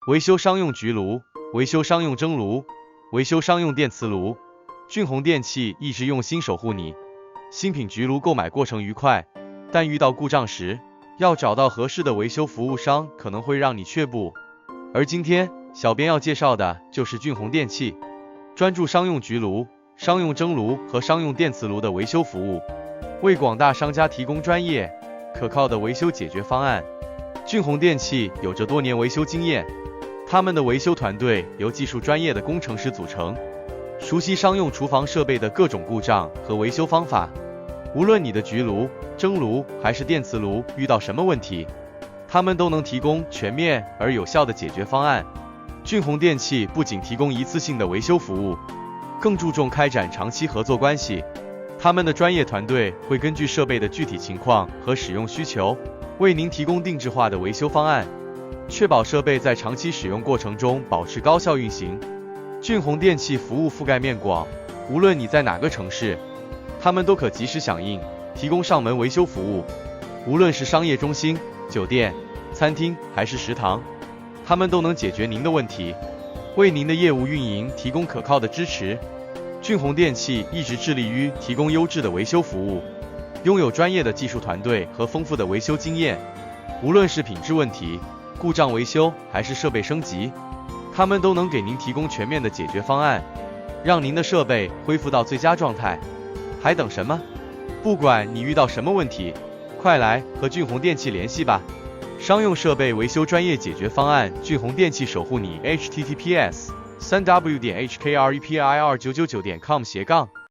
维修商用焗炉，维修商用蒸炉，维修商用电磁炉。俊宏电器一直用心守护你。新品焗炉购买过程愉快，但遇到故障时，要找到合适的维修服务商可能会让你却步。而今天，小编要介绍的就是俊宏电器，专注商用焗炉、商用蒸炉和商用电磁炉的维修服务，为广大商家提供专业、可靠的维修解决方案。俊宏电器有着多年维修经验，他们的维修团队由技术专业的工程师组成，熟悉商用厨房设备的各种故障和维修方法。无论你的焗炉、蒸炉还是电磁炉遇到什么问题，他们都能提供全面而有效的解决方案。俊宏电器不仅提供一次性的维修服务，更注重开展长期合作关系。他们的专业团队会根据设备的具体情况和使用需求，为您提供定制化的维修方案，确保设备在长期使用过程中保持高效运行。俊宏电器服务覆盖面广，无论你在哪个城市，他们都可及时响应，提供上门维修服务。无论是商业中心、酒店、餐厅还是食堂，他们都能解决您的问题，为您的业务运营提供可靠的支持。俊宏电器一直致力于提供优质的维修服务，拥有专业的技术团队和丰富的维修经验。无论是品质问题、故障维修还是设备升级，他们都能给您提供全面的解决方案，让您的设备恢复到最佳状态。还等什么？不管你遇到什么问题，快来和俊宏电器联系吧。商用设备维修专业解决方案，俊宏电器守护你。https://3w.hkrepir999.com/